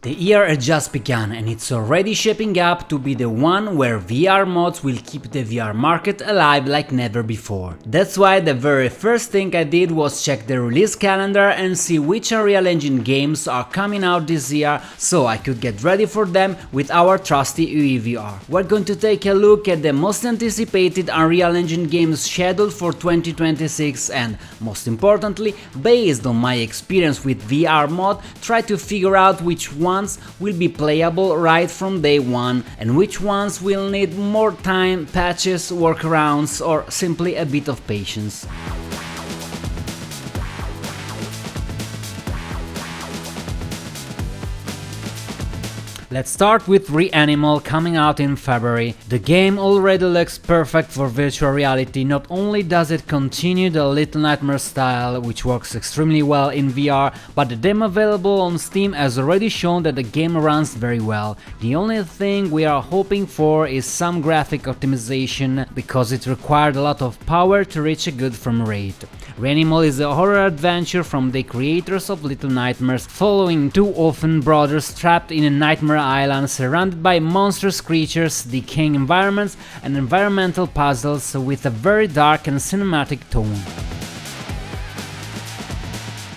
The year has just begun and it's already shaping up to be the one where VR mods will keep the VR market alive like never before. That's why the very first thing I did was check the release calendar and see which Unreal Engine games are coming out this year so I could get ready for them with our trusty UEVR. We're going to take a look at the most anticipated Unreal Engine games scheduled for 2026 and, most importantly, based on my experience with VR mod, try to figure out which ones will be playable right from day one and which ones will need more time, patches, workarounds or simply a bit of patience. Let's start with Reanimal coming out in February. The game already looks perfect for virtual reality. Not only does it continue the Little Nightmare style, which works extremely well in VR, but the demo available on Steam has already shown that the game runs very well. The only thing we are hoping for is some graphic optimization, because it required a lot of power to reach a good frame rate. Reanimal is a horror adventure from the creators of Little Nightmares, following two orphan brothers trapped in a nightmare island surrounded by monstrous creatures, decaying environments and environmental puzzles with a very dark and cinematic tone.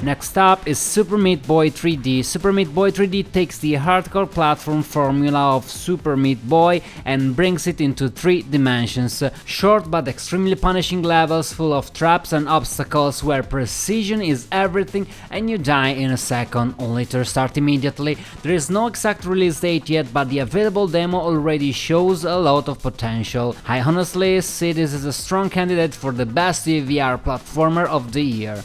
Next up is Super Meat Boy 3D. Super Meat Boy 3D takes the hardcore platform formula of Super Meat Boy and brings it into 3 dimensions. Short but extremely punishing levels full of traps and obstacles where precision is everything and you die in a second, only to restart immediately. There is no exact release date yet, but the available demo already shows a lot of potential. I honestly see this as a strong candidate for the best UEVR platformer of the year.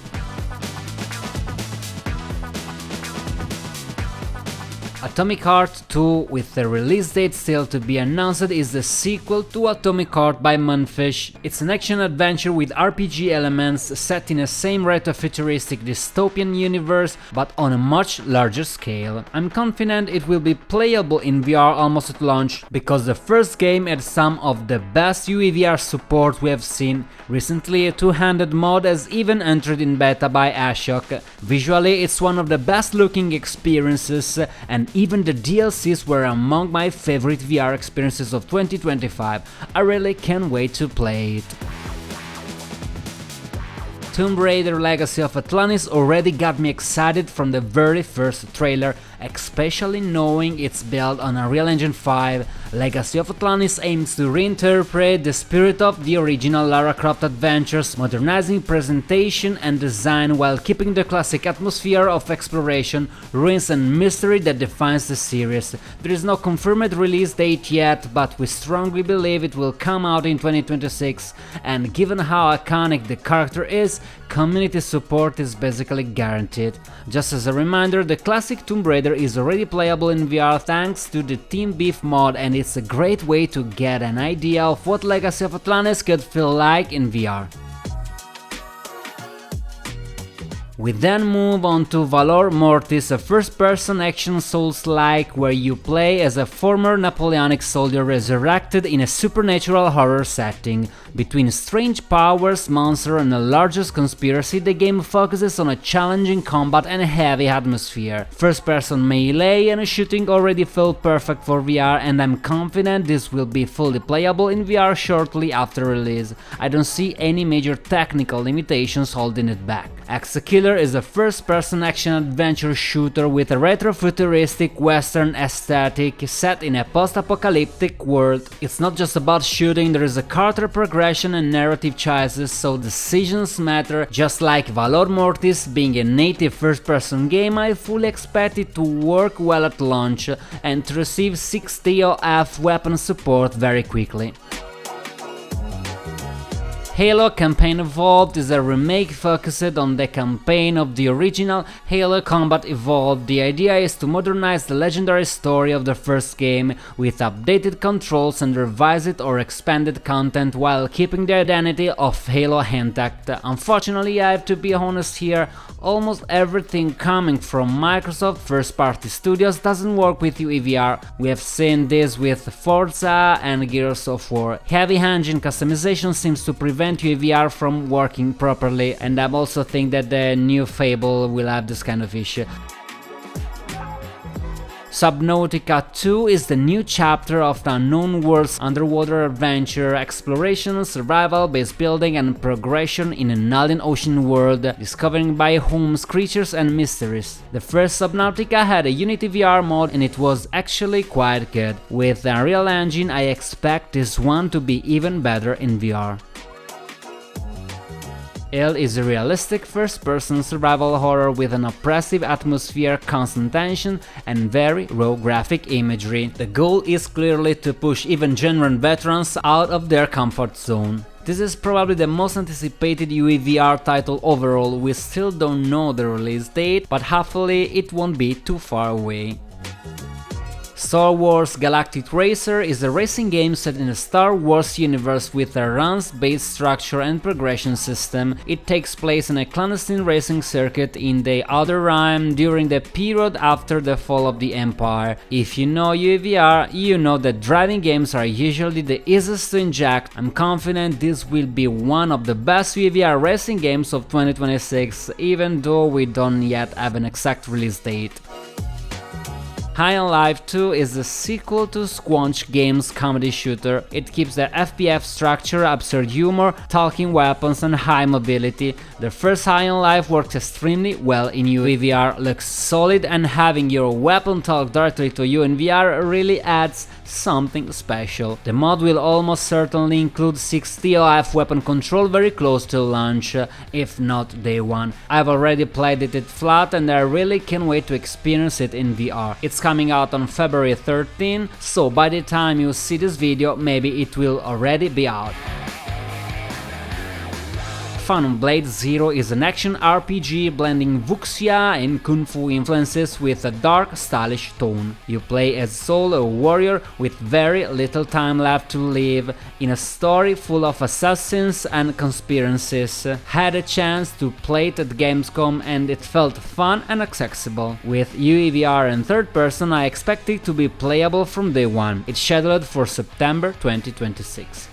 Atomic Heart 2, with the release date still to be announced, is the sequel to Atomic Heart by Munfish. It's an action-adventure with RPG elements set in a same retro-futuristic dystopian universe, but on a much larger scale. I'm confident it will be playable in VR almost at launch, because the first game had some of the best UEVR support we have seen. Recently, a two-handed mod has even entered in beta by Ashok. Visually, it's one of the best-looking experiences, and even the DLCs were among my favorite VR experiences of 2025. I really can't wait to play it. Tomb Raider Legacy of Atlantis already got me excited from the very first trailer, especially knowing it's built on Unreal Engine 5. Legacy of Atlantis aims to reinterpret the spirit of the original Lara Croft adventures, modernizing presentation and design while keeping the classic atmosphere of exploration, ruins and mystery that defines the series. There is no confirmed release date yet, but we strongly believe it will come out in 2026, and given how iconic the character is, community support is basically guaranteed. Just as a reminder, the classic Tomb Raider is already playable in VR thanks to the Team Beef mod, and it's a great way to get an idea of what Legacy of Atlantis could feel like in VR. We then move on to Valòr Mortis, a first-person action Souls-like where you play as a former Napoleonic soldier resurrected in a supernatural horror setting. Between strange powers, monsters and a largest conspiracy, the game focuses on a challenging combat and a heavy atmosphere. First-person melee and shooting already feel perfect for VR, and I'm confident this will be fully playable in VR shortly after release. I don't see any major technical limitations holding it back. ExeKiller is a first-person action-adventure shooter with a retro-futuristic western aesthetic set in a post-apocalyptic world. It's not just about shooting, there is a character progression and narrative choices, so decisions matter. Just like Valòr Mortis being a native first-person game, I fully expect it to work well at launch and to receive 60 OF weapon support very quickly. Halo Campaign Evolved is a remake focused on the campaign of the original Halo Combat Evolved. The idea is to modernize the legendary story of the first game with updated controls and revised or expanded content while keeping the identity of Halo intact. Unfortunately, I have to be honest here, almost everything coming from Microsoft first-party studios doesn't work with UEVR. We have seen this with Forza and Gears of War. Heavy engine customization seems to prevent UEVR from working properly, and I also think that the new Fable will have this kind of issue. Subnautica 2 is the new chapter of the unknown world's underwater adventure, exploration, survival, base building and progression in an alien ocean world, discovering biomes, creatures and mysteries. The first Subnautica had a Unity VR mode and it was actually quite good. With the Unreal Engine I expect this one to be even better in VR. Ill is a realistic first-person survival horror with an oppressive atmosphere, constant tension and very raw graphic imagery. The goal is clearly to push even genuine veterans out of their comfort zone. This is probably the most anticipated UEVR title overall. We still don't know the release date, but hopefully it won't be too far away. Star Wars Galactic Racer is a racing game set in a Star Wars universe with a runs-based structure and progression system. It takes place in a clandestine racing circuit in the Outer Rim during the period after the fall of the Empire. If you know UEVR, you know that driving games are usually the easiest to inject. I'm confident this will be one of the best UEVR racing games of 2026, even though we don't yet have an exact release date. High on Life 2 is the sequel to Squanch Games' comedy shooter. It keeps the FPF structure, absurd humor, talking weapons and high mobility. The first High on Life works extremely well in UEVR, looks solid, and having your weapon talk directly to you in VR really adds something special. The mod will almost certainly include 60 OF weapon control very close to launch, if not day one. I've already played it flat and I really can't wait to experience it in VR. It's coming out on February 13, so by the time you see this video maybe it will already be out. Phantom Blade Zero is an action RPG blending wuxia and kung fu influences with a dark, stylish tone. You play as Soul, a warrior with very little time left to live, in a story full of assassins and conspiracies. Had a chance to play it at Gamescom and it felt fun and accessible. With UEVR and third person I expect it to be playable from day one. It's scheduled for September 2026.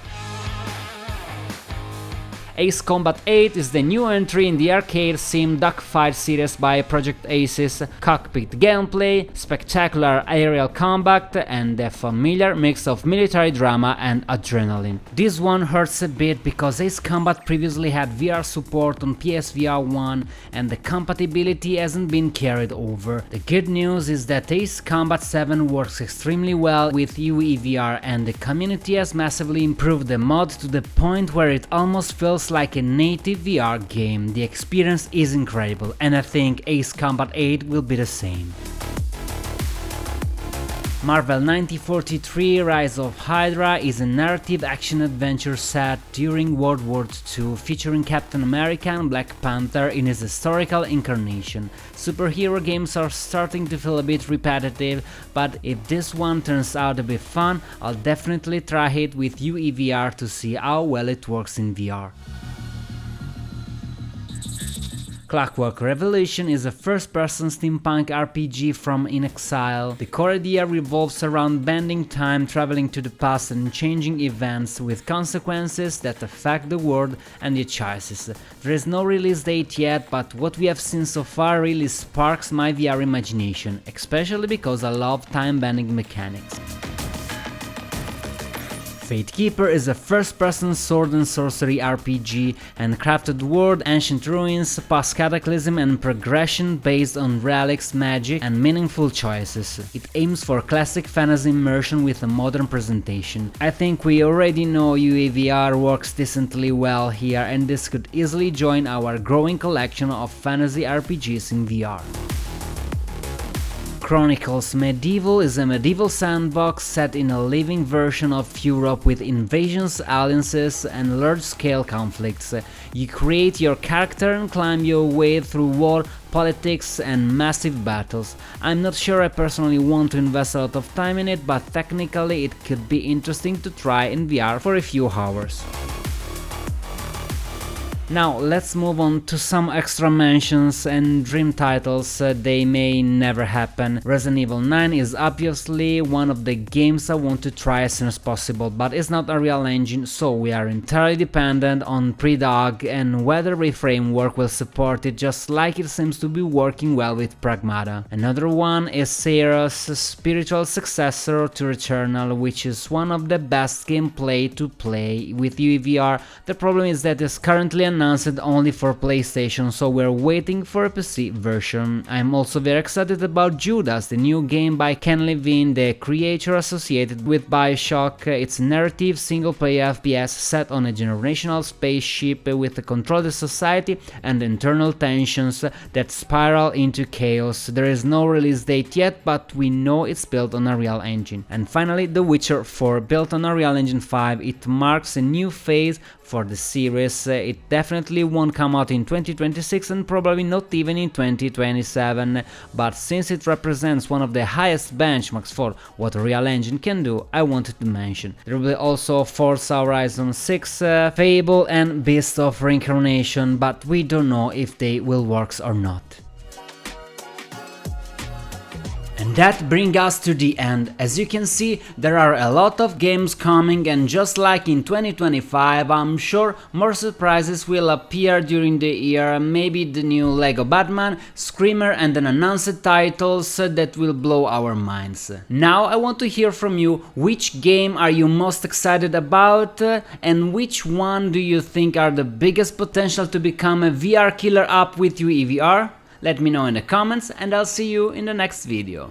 Ace Combat 8 is the new entry in the arcade sim dogfight series by Project Ace's cockpit gameplay, spectacular aerial combat, and a familiar mix of military drama and adrenaline. This one hurts a bit because Ace Combat previously had VR support on PSVR 1 and the compatibility hasn't been carried over. The good news is that Ace Combat 7 works extremely well with UEVR and the community has massively improved the mod to the point where it almost feels like a native VR game. The experience is incredible and I think Ace Combat 8 will be the same. Marvel 1943 Rise of Hydra is a narrative action-adventure set during World War II featuring Captain America and Black Panther in his historical incarnation. Superhero games are starting to feel a bit repetitive, but if this one turns out to be fun, I'll definitely try it with UEVR to see how well it works in VR. Clockwork Revolution is a first-person steampunk RPG from In Exile. The core idea revolves around bending time, traveling to the past and changing events with consequences that affect the world and your choices. There is no release date yet, but what we have seen so far really sparks my VR imagination, especially because I love time-bending mechanics. Fatekeeper is a first-person sword and sorcery RPG, handcrafted world, ancient ruins, past cataclysm and progression based on relics, magic and meaningful choices. It aims for classic fantasy immersion with a modern presentation. I think we already know UEVR works decently well here and this could easily join our growing collection of fantasy RPGs in VR. Chronicles Medieval is a medieval sandbox set in a living version of Europe with invasions, alliances and large-scale conflicts. You create your character and climb your way through war, politics and massive battles. I'm not sure I personally want to invest a lot of time in it, but technically it could be interesting to try in VR for a few hours. Now let's move on to some extra mentions and dream titles. They may never happen. Resident Evil 9 is obviously one of the games I want to try as soon as possible, but it's not a real engine, so we are entirely dependent on Predog and whether Reframework will support it, just like it seems to be working well with Pragmata. Another one is Sierra's spiritual successor to Returnal, which is one of the best gameplay to play with UEVR. The problem is that it's currently announced only for PlayStation, so we're waiting for a PC version. I'm also very excited about Judas, the new game by Ken Levine, the creator associated with BioShock. It's a narrative single-player FPS set on a generational spaceship with a controlled society and internal tensions that spiral into chaos. There is no release date yet, but we know it's built on a real engine. And finally, The Witcher 4, built on a Real Engine 5. It marks a new phase for the series. It definitely won't come out in 2026 and probably not even in 2027, but since it represents one of the highest benchmarks for what a real engine can do, I wanted to mention. There will be also Forza Horizon 6, Fable and Beast of Reincarnation, but we don't know if they will work or not. And that brings us to the end. As you can see, there are a lot of games coming, and just like in 2025, I'm sure more surprises will appear during the year, maybe the new Lego Batman, Screamer and then announced titles that will blow our minds. Now I want to hear from you, which game are you most excited about and which one do you think are the biggest potential to become a VR killer app with UEVR? Let me know in the comments and I'll see you in the next video.